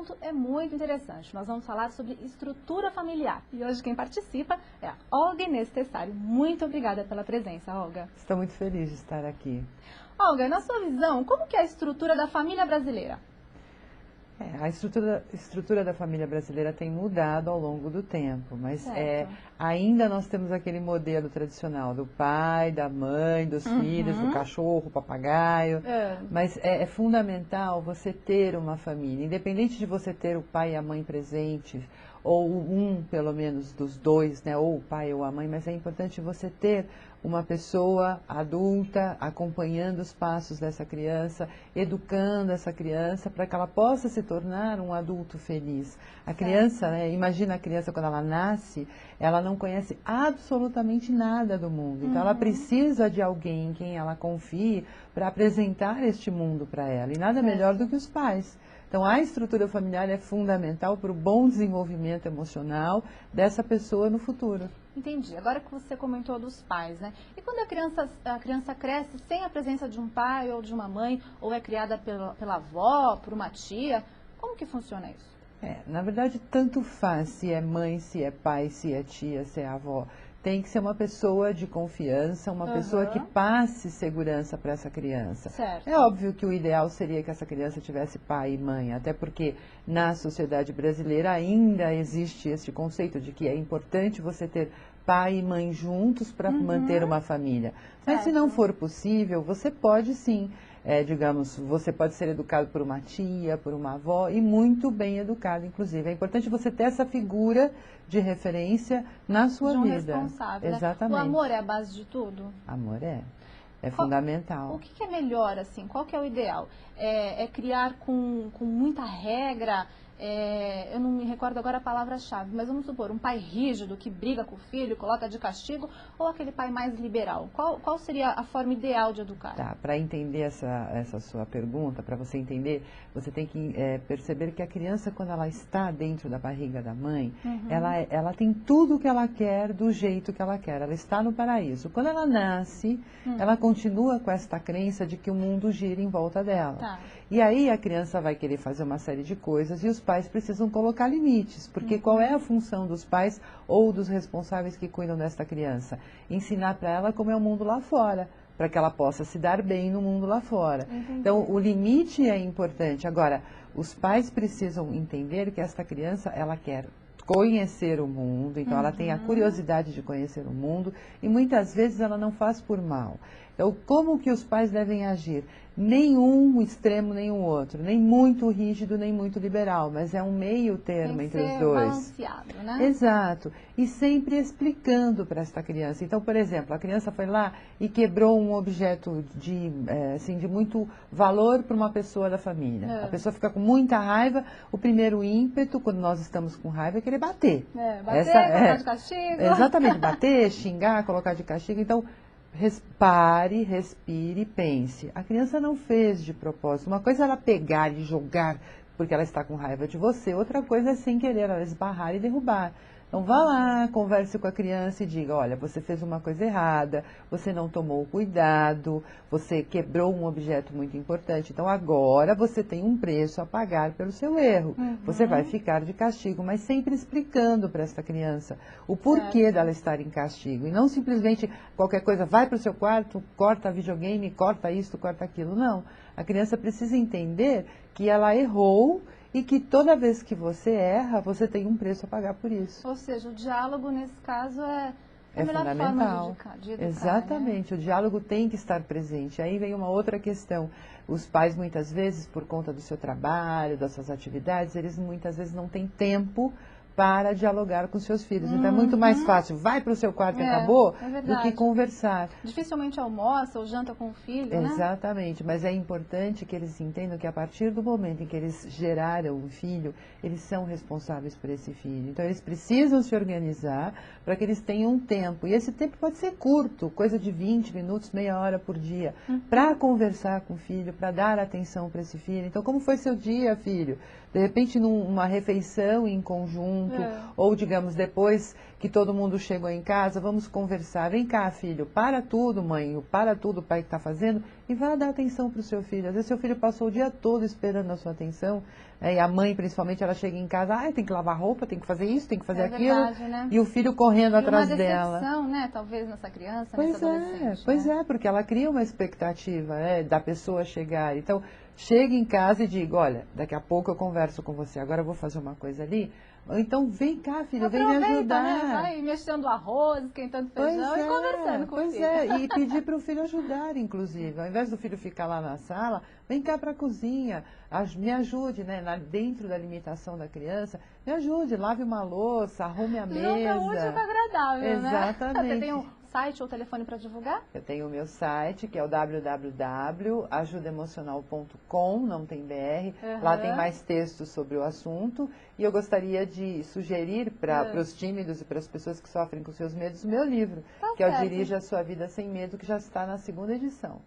assunto é muito interessante. Nós vamos falar sobre estrutura familiar. E hoje quem participa é a Olga Inês Tessari. Muito obrigada pela presença, Olga. Estou muito feliz de estar aqui. Olga, na sua visão, como que é a estrutura da família brasileira? A estrutura da família brasileira tem mudado ao longo do tempo, mas ainda nós temos aquele modelo tradicional do pai, da mãe, dos filhos, do cachorro, papagaio. Mas é fundamental você ter uma família, independente de você ter o pai e a mãe presentes, ou pelo menos, dos dois, né, ou o pai ou a mãe, mas é importante você ter uma pessoa adulta acompanhando os passos dessa criança, educando essa criança para que ela possa se tornar um adulto feliz. A criança, né, imagina a criança quando ela nasce, ela não conhece absolutamente nada do mundo. Então ela precisa de alguém em quem ela confie para apresentar este mundo para ela. E nada melhor do que os pais. Então, a estrutura familiar é fundamental para o bom desenvolvimento emocional dessa pessoa no futuro. Entendi. Agora que você comentou dos pais, né? E quando a criança cresce sem a presença de um pai ou de uma mãe, ou é criada pela avó, por uma tia, como que funciona isso? Na verdade, tanto faz se é mãe, se é pai, se é tia, se é avó. Tem que ser uma pessoa de confiança, uma pessoa que passe segurança para essa criança. Certo. É óbvio que o ideal seria que essa criança tivesse pai e mãe, até porque na sociedade brasileira ainda existe esse conceito de que é importante você ter pai e mãe juntos para manter uma família. Mas se não for possível, você pode sim, digamos, você pode ser educado por uma tia, por uma avó e muito bem educado, inclusive. É importante você ter essa figura de referência na sua de um vida. Responsável, exatamente. Né? O amor é a base de tudo? Amor é fundamental. O que é melhor, assim? Qual que é o ideal? É criar com muita regra? Eu não me recordo agora a palavra-chave, mas vamos supor, um pai rígido que briga com o filho, coloca de castigo, ou aquele pai mais liberal? Qual seria a forma ideal de educar? Tá, para entender essa sua pergunta, para você entender, você tem que perceber que a criança, quando ela está dentro da barriga da mãe, ela tem tudo o que ela quer, do jeito que ela quer, ela está no paraíso. Quando ela nasce, ela continua com esta crença de que o mundo gira em volta dela. Tá. E aí a criança vai querer fazer uma série de coisas e os pais precisam colocar limites, porque qual é a função dos pais ou dos responsáveis que cuidam desta criança? Ensinar para ela como é o mundo lá fora, para que ela possa se dar bem no mundo lá fora. Então, o limite é importante. Agora, os pais precisam entender que esta criança, ela quer conhecer o mundo, então ela tem a curiosidade de conhecer o mundo e muitas vezes ela não faz por mal. Então, como que os pais devem agir? Nenhum extremo, nenhum outro, nem muito rígido, nem muito liberal, mas é um meio termo entre os dois. Balanceado, né? Exato. E sempre explicando para esta criança. Então, por exemplo, a criança foi lá e quebrou um objeto de muito valor para uma pessoa da família. A pessoa fica com muita raiva, o primeiro ímpeto, quando nós estamos com raiva, é querer bater. Bater, colocar de castigo. Exatamente, bater, xingar, colocar de castigo. Então, pare, respire e pense. A criança não fez de propósito. Uma coisa é ela pegar e jogar porque ela está com raiva de você, outra coisa é sem querer ela esbarrar e derrubar. Então vá lá, converse com a criança e diga, olha, você fez uma coisa errada, você não tomou cuidado, você quebrou um objeto muito importante, então agora você tem um preço a pagar pelo seu erro. Você vai ficar de castigo, mas sempre explicando para esta criança o porquê dela estar em castigo. E não simplesmente qualquer coisa, vai para o seu quarto, corta videogame, corta isso, corta aquilo. Não, a criança precisa entender que ela errou e que toda vez que você erra, você tem um preço a pagar por isso. Ou seja, o diálogo, nesse caso, é a melhor fundamental. Forma de educar. Exatamente, né? O diálogo tem que estar presente. Aí vem uma outra questão. Os pais, muitas vezes, por conta do seu trabalho, das suas atividades, eles muitas vezes não têm tempo para dialogar com seus filhos. Então é muito mais fácil, vai para o seu quarto e acabou, do que conversar. Dificilmente almoça ou janta com o filho, né? Exatamente, mas é importante que eles entendam que a partir do momento em que eles geraram um filho, eles são responsáveis por esse filho. Então eles precisam se organizar para que eles tenham um tempo. E esse tempo pode ser curto, coisa de 20 minutos, meia hora por dia, para conversar com o filho, para dar atenção para esse filho. Então, como foi seu dia, filho? De repente, numa refeição em conjunto, junto, ou digamos, depois que todo mundo chegou em casa, vamos conversar. Vem cá, filho, para tudo, mãe, para tudo o pai que está fazendo, e vá dar atenção para o seu filho. Às vezes seu filho passou o dia todo esperando a sua atenção, e a mãe, principalmente, ela chega em casa, tem que lavar roupa, tem que fazer isso, tem que fazer aquilo, verdade, né? E o filho correndo atrás dela. Uma decepção, né, talvez, nessa criança, Pois nesse adolescente. Pois é, porque ela cria uma expectativa, da pessoa chegar. Então, chega em casa e diga, olha, daqui a pouco eu converso com você, agora eu vou fazer uma coisa ali. Então, vem cá, filho, vem me ajudar. Né? Vai mexendo arroz, esquentando feijão e conversando com o filho. Pois é, e pedir para o filho ajudar, inclusive. Ao invés do filho ficar lá na sala, vem cá para a cozinha, me ajude, né? Dentro da limitação da criança, me ajude, lave uma louça, arrume a mesa. Junta o útil com o agradável, Exatamente. Né? Você tem um site ou telefone para divulgar? Eu tenho o meu site, que é o www.ajudaemocional.com, não tem BR. Lá tem mais textos sobre o assunto. E eu gostaria de sugerir para os tímidos e para as pessoas que sofrem com seus medos o meu livro, que é o Dirija a Sua Vida Sem Medo, que já está na 2ª edição.